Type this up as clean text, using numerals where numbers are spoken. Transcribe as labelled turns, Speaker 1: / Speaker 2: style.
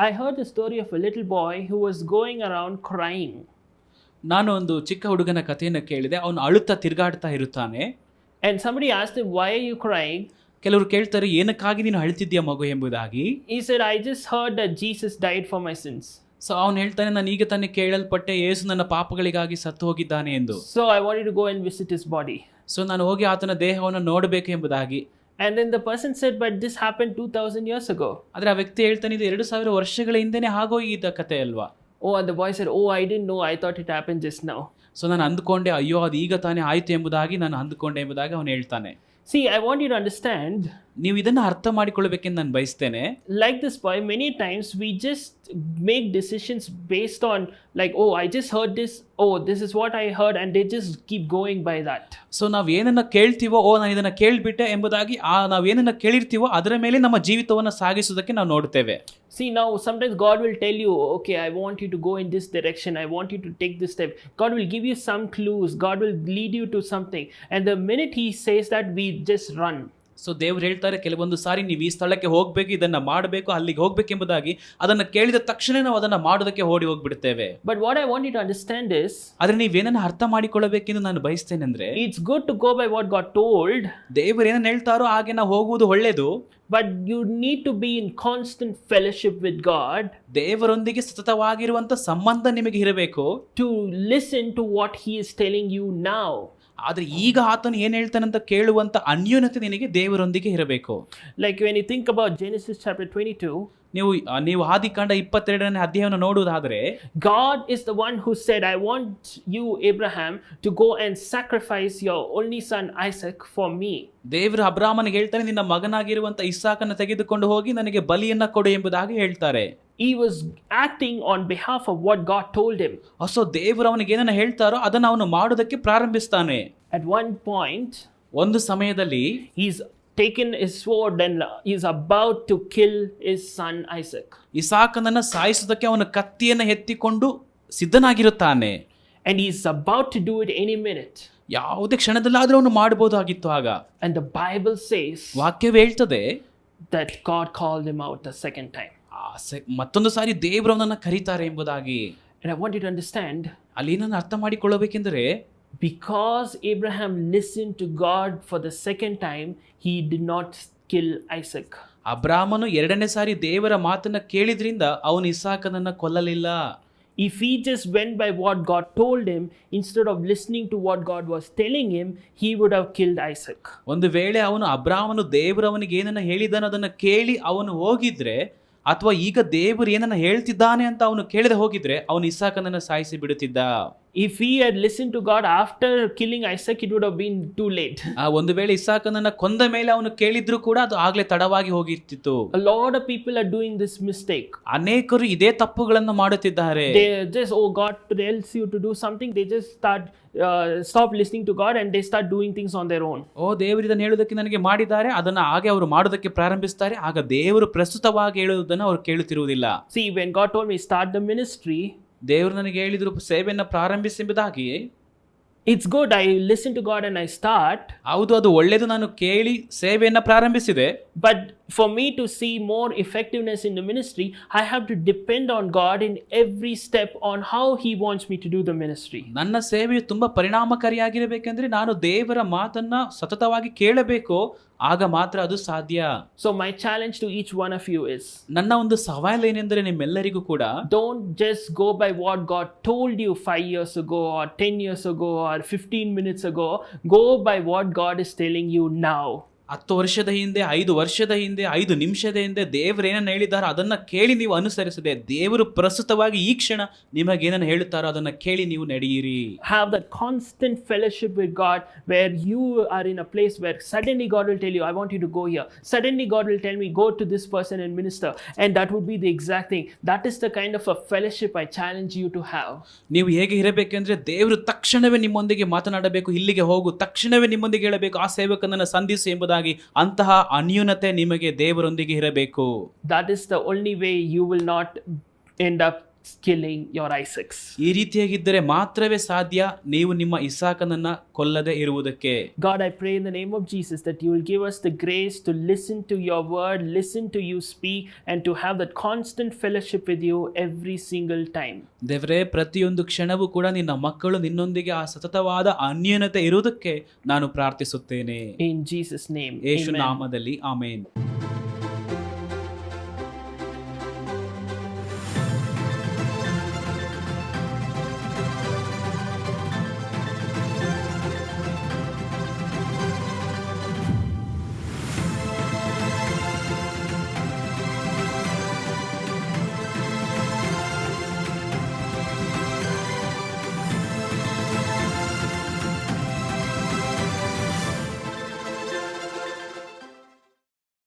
Speaker 1: I heard the story of a little boy who was going around crying.
Speaker 2: ನಾನು ಒಂದು ಚಿಕ್ಕ ಹುಡುಗನ ಕಥೆಯನ್ನು ಕೇಳಿದೆ. ಅವನು ಅಳುತ್ತಾ ತಿರುಗಾಡ್ತಾ ಇರುತ್ತಾನೆ.
Speaker 1: And somebody asked him, "Why are you crying?"
Speaker 2: ಕೆಲವರು ಕೇಳ್ತಾರೆ, ಏನಕ್ಕಾಗಿ ನೀನು ಅಳ್ತಿದ್ಯಾ ಮಗು ಎಂಬುದಾಗಿ.
Speaker 1: He said, "I just heard that Jesus died for my sins.
Speaker 2: So ಅವನು ಹೇಳ್ತಾನೆ, ನಾನು ಈಗ ತಾನೇ ಕೇಳಲ್ಪಟ್ಟೆ ಯೇಸು ನನ್ನ ಪಾಪಗಳಿಗಾಗಿ ಸತ್ತು ಹೋಗಿದ್ದಾನೆ ಎಂದು.
Speaker 1: So I wanted to go and visit his body."
Speaker 2: So ನಾನು ಹೋಗಿ ಆತನ ದೇಹವನ್ನು ನೋಡಬೇಕು ಎಂಬುದಾಗಿ.
Speaker 1: And then the person said, "But this happened 2000 years ago."
Speaker 2: ಆದರೆ ಆ ವ್ಯಕ್ತಿ ಹೇಳ್ತಾನೆ, ಇದು 2000 ವರ್ಷಗಳ ಹಿಂದೆನೇ ಆಗೋಗಿದ್ದ ಕಥೆ ಅಲ್ವಾ.
Speaker 1: Oh, and the boy said, "Oh, I didn't know. I thought it happened just now."
Speaker 2: So ನಾನು ಅಂದುಕೊಂಡೆ, ಅಯ್ಯೋ ಅದು ಈಗ ತಾನೇ ಆಯ್ತು ಎಂಬುದಾಗಿ ನಾನು ಅಂದುಕೊಂಡೆ ಎಂಬುದಾಗಿ ಅವನು ಹೇಳ್ತಾನೆ.
Speaker 1: See, I want you to understand,
Speaker 2: ನೀವು ಇದನ್ನು ಅರ್ಥ ಮಾಡಿಕೊಳ್ಳಬೇಕೆಂದು ನಾನು ಬಯಸ್ತೇನೆ.
Speaker 1: like this boy, many times we just make decisions based on like, oh, I just heard this, oh, this is what I heard, and they just keep going by that.
Speaker 2: So ನಾವು ಏನನ್ನ ಕೇಳ್ತೀವೋ, ಓ ನಾನು ಇದನ್ನು ಕೇಳಿಬಿಟ್ಟೆ ಎಂಬುದಾಗಿ ನಾವು ಏನನ್ನ ಕೇಳಿರ್ತೀವೋ ಅದರ ಮೇಲೆ ನಮ್ಮ ಜೀವಿತವನ್ನು ಸಾಗಿಸೋದಕ್ಕೆ ನಾವು ನೋಡ್ತೇವೆ.
Speaker 1: See, now sometimes God will tell you, okay, I want you to go in this direction, I want you to take this step. God will give you some clues, God will lead you to something, and the minute he says that, we just run.
Speaker 2: So ದೇವ್ರು ಹೇಳ್ತಾರೆ, ಕೆಲವೊಂದು ಸಾರಿ ನೀವು ಈ ಸ್ಥಳಕ್ಕೆ ಹೋಗಬೇಕು, ಇದನ್ನು ಮಾಡಬೇಕು, ಅಲ್ಲಿಗೆ ಹೋಗ್ಬೇಕೆಂಬುದಾಗಿ ಅದನ್ನು ಕೇಳಿದ ತಕ್ಷಣ ನಾವು ಅದನ್ನು ಮಾಡೋದಕ್ಕೆ ಓಡಿ ಹೋಗ್ಬಿಡ್ತೇವೆ.
Speaker 1: But what I want you to understand is,
Speaker 2: ಆದರೆ ನೀವೇನನ್ನು ಅರ್ಥ ಮಾಡಿಕೊಳ್ಳಬೇಕೆಂದು ನಾನು ಬಯಸ್ತೇನೆ ಅಂದ್ರೆ,
Speaker 1: it's good to go by what God told.
Speaker 2: ದೇವರು ಏನನ್ನು ಹೇಳ್ತಾರೋ ಹಾಗೆ ನಾವು ಹೋಗುವುದು ಒಳ್ಳೆಯದು.
Speaker 1: But you need to be in constant fellowship with God.
Speaker 2: ದೇವರೊಂದಿಗೆ ಸತತವಾಗಿರುವಂತ ಸಂಬಂಧ ನಿಮಗೆ ಇರಬೇಕು.
Speaker 1: To listen to what he is telling you now.
Speaker 2: ಆದ್ರೆ ಈಗ ಆತನು ಏನ್ ಹೇಳ್ತಾನಂತ ಕೇಳುವಂತ ಅನ್ಯೋನ್ಯತೆ ನಿನಗೆ ದೇವರೊಂದಿಗೆ ಇರಬೇಕು.
Speaker 1: Like when you think about Genesis chapter 22,
Speaker 2: ನೀವು ಆದಿಕಾಂಡ 22ನೇ ಅಧ್ಯಾಯವನ್ನು ನೋಡುವುದಾದರೆ,
Speaker 1: God is the one who said, "I want you, Abraham, to go and sacrifice your only son Isaac for me."
Speaker 2: ದೇವರು ಅಬ್ರಾಮನಿಗೆ ಹೇಳ್ತಾನೆ, ನಿನ್ನ ಮಗನಾಗಿರುವಂತ ಇಸಾಕನ್ನು ತೆಗೆದುಕೊಂಡು ಹೋಗಿ ನನಗೆ ಬಲಿಯನ್ನ ಕೊಡು ಎಂಬುದಾಗಿ ಹೇಳ್ತಾರೆ.
Speaker 1: He was acting on behalf of what God told him.
Speaker 2: So ದೇವರು ಅವನಿಗೆ ಏನನ್ನ ಹೇಳ್ತಾರೋ ಅದನ್ನು ಅವನು ಮಾಡೋದಕ್ಕೆ ಪ್ರಾರಂಭಿಸ್ತಾನೆ.
Speaker 1: At one point,
Speaker 2: ಒಂದು ಸಮಯದಲ್ಲಿ
Speaker 1: he's taken his sword and is about to kill his son Isaac.
Speaker 2: ಇಸಾಕನನ್ನ ಸಾಯಿಸುವುದಕ್ಕೆ ಅವನು ಕತ್ತಿಯನ್ನು ಎತ್ತಿಕೊಂಡು ಸಿದ್ಧನಾಗಿರುತ್ತಾನೆ.
Speaker 1: And he's about to do it any minute.
Speaker 2: ಯಾವುದೇ ಕ್ಷಣದಲ್ಲಾದ್ರೂ ಅವನು ಮಾಡಬಹುದಾಗಿತ್ತು ಆಗ.
Speaker 1: And the Bible says
Speaker 2: ವಾಕ್ಯವೇ ಹೇಳ್ತದೆ
Speaker 1: that God called him out the second time.
Speaker 2: ಮತ್ತೊಂದು ಸಾರಿ ದೇವರು ಅವನನ್ನ ಕರೀತಾರೆ ಎಂಬುದಾಗಿ.
Speaker 1: And I want you to understand,
Speaker 2: ಅಲ್ಲಿ ಏನನ್ನು ಅರ್ಥ ಮಾಡಿಕೊಳ್ಳಬೇಕೆಂದರೆ,
Speaker 1: because Abraham listened to God for the second time, he did not kill Isaac.
Speaker 2: ಅಬ್ರಾಮನು ಎರಡನೇ ಸಾರಿ ದೇವರ ಮಾತನ್ನ ಕೇಳಿದ್ರಿಂದ ಅವನು ಇಸಾಕನನ್ನ ಕೊಲ್ಲಲಿಲ್ಲ.
Speaker 1: If he just went by what God told him instead of listening to what God was telling him, he would have killed Isaac.
Speaker 2: ಒಂದು ವೇಳೆ ಅಬ್ರಾಮನು ದೇವರವನಿಗೆ ಏನನ್ನ ಹೇಳಿದಾನೋ ಅದನ್ನ ಕೇಳಿ ಅವನು ಹೋಗಿದ್ರೆ, ಅಥವಾ ಈಗ ದೇವರು ಏನನ್ನ ಹೇಳ್ತಿದ್ದಾನೆ ಅಂತ ಅವನು ಕೇಳದೆ ಹೋಗಿದ್ರೆ, ಅವನು ಇಸಾಕನನ್ನ ಸಾಯಿಸಿ ಬಿಡುತ್ತಿದ್ದ.
Speaker 1: If he had listened to God after killing Isaac, it would have been too late.
Speaker 2: ಒಂದು ವೇಳೆ ಇಸಾಕನನ್ನ ಕೊಂದ ಮೇಲೆ ಅವನು ಕೇಳಿದ್ರು ಕೂಡ ಅದು ಆಗ್ಲೇ ತಡವಾಗಿ ಹೋಗಿರ್ತಿತ್ತು.
Speaker 1: A lot of people are doing this mistake.
Speaker 2: ಅನೇಕರು ಇದೇ ತಪ್ಪುಗಳನ್ನು ಮಾಡುತ್ತಿದ್ದಾರೆ.
Speaker 1: They just, oh, God tells you to do something, they just stop listening to God and they start doing things on their own.
Speaker 2: ಓ ದೇವರು ಇದನ್ನು ಹೇಳುವುದಕ್ಕೆ ನನಗೆ ಮಾಡಿದ್ದಾರೆ, ಅದನ್ನ ಹಾಗೆ ಅವರು ಮಾಡೋದಕ್ಕೆ ಪ್ರಾರಂಭಿಸ್ತಾರೆ. ಆಗ ದೇವರು ಪ್ರಸ್ತುತವಾಗಿ ಹೇಳುವುದನ್ನು ಅವರು ಕೇಳುತ್ತಿರುವುದಿಲ್ಲ.
Speaker 1: See, when God told me start the ministry,
Speaker 2: ದೇವರು ನನಗೆ ಹೇಳಿದ್ರು ಸೇವೆಯನ್ನು ಪ್ರಾರಂಭಿಸೆಂಬುದಾಗಿ.
Speaker 1: It's good, I listen to God and I start.
Speaker 2: ಹೌದು, ಅದು ಒಳ್ಳೆಯದು, ನಾನು ಕೇಳಿ ಸೇವೆಯನ್ನು ಪ್ರಾರಂಭಿಸಿದೆ.
Speaker 1: But for me to see more effectiveness in the ministry, I have to depend on God in every step on how he wants me to do the ministry.
Speaker 2: ನನ್ನ ಸೇವೆಯು ತುಂಬಾ ಪರಿಣಾಮಕಾರಿಯಾಗಿರಬೇಕೆಂದ್ರೆ ನಾನು ದೇವರ ಮಾತನ್ನ ಸತತವಾಗಿ ಕೇಳಬೇಕು, ಆಗ ಮಾತ್ರ ಅದು ಸಾಧ್ಯ.
Speaker 1: So my challenge to each one of you is,
Speaker 2: ನನ್ನ ಒಂದು ಸವಾಲು ಏನೆಂದರೆ ನಿಮ್ಮೆಲ್ಲರಿಗೂ ಕೂಡ,
Speaker 1: don't just go by what God told you 5 years ago or 10 years ago or 15 minutes ago. Go by what God is telling you now.
Speaker 2: 10 ವರ್ಷದ ಹಿಂದೆ, 5 ವರ್ಷದ ಹಿಂದೆ, 5 ನಿಮಿಷದ ಹಿಂದೆ ದೇವರು ಏನನ್ನ ಹೇಳಿದ್ದಾರೋ ಅದನ್ನ ಕೇಳಿ ನೀವು ಅನುಸರಿಸದೆ, ದೇವರು ಪ್ರಸ್ತುತವಾಗಿ ಈ ಕ್ಷಣ ನಿಮಗೇನನ್ನು ಹೇಳುತ್ತಾರೋ ಅದನ್ನ ಕೇಳಿ ನೀವು ನಡೆಯಿರಿ.
Speaker 1: Have that constant fellowship with God where you are in a place where suddenly God will tell you, I want you to go here. Suddenly God will tell me, go to this person and minister. And that would be the exact thing. That is the kind of a fellowship I challenge you to have.
Speaker 2: ನೀವು ಹೇಗೆ ಇರಬೇಕೆಂದ್ರೆ, ದೇವರು ತಕ್ಷಣವೇ ನಿಮ್ಮೊಂದಿಗೆ ಮಾತನಾಡಬೇಕು, ಇಲ್ಲಿಗೆ ಹೋಗು, ತಕ್ಷಣವೇ ನಿಮ್ಮೊಂದಿಗೆ ಹೇಳಬೇಕು, ಆ ಸೇವಕನನ್ನು ಸಂಧಿಸು ಎಂಬುದಾಗಿ. ಅಂತಹ ಅನ್ಯೂನತೆ ನಿಮಗೆ ದೇವರೊಂದಿಗೆ ಇರಬೇಕು.
Speaker 1: That is the only way you will not end up killing your Isaacs.
Speaker 2: ಈ ರೀತಿಯಾಗಿದ್ದರೆ ಮಾತ್ರವೇ ಸಾಧ್ಯ ನೀವು ನಿಮ್ಮ ಇಸಾಕನನ್ನ ಕೊಲ್ಲದೆ ಇರುವುದಕ್ಕೆ.
Speaker 1: God, I pray in the name of Jesus that you will give us the grace to listen to your word, listen to you speak, and to have that constant fellowship with you every single time.
Speaker 2: ದೇವರೇ, ಪ್ರತಿಯೊಂದು ಕ್ಷಣವೂ ಕೂಡ ನಿನ್ನ ಮಕ್ಕಳು ನಿನ್ನೊಂದಿಗೆ ಆ ಸತತವಾದ ಅನ್ಯೋನ್ಯತೆ ಇರುವುದಕ್ಕೆ ನಾನು ಪ್ರಾರ್ಥಿಸುತ್ತೇನೆ.
Speaker 1: In Jesus' name.
Speaker 2: Yesu
Speaker 1: Amen.
Speaker 2: ನಾಮದಲ್ಲಿ ಆಮೆನ್.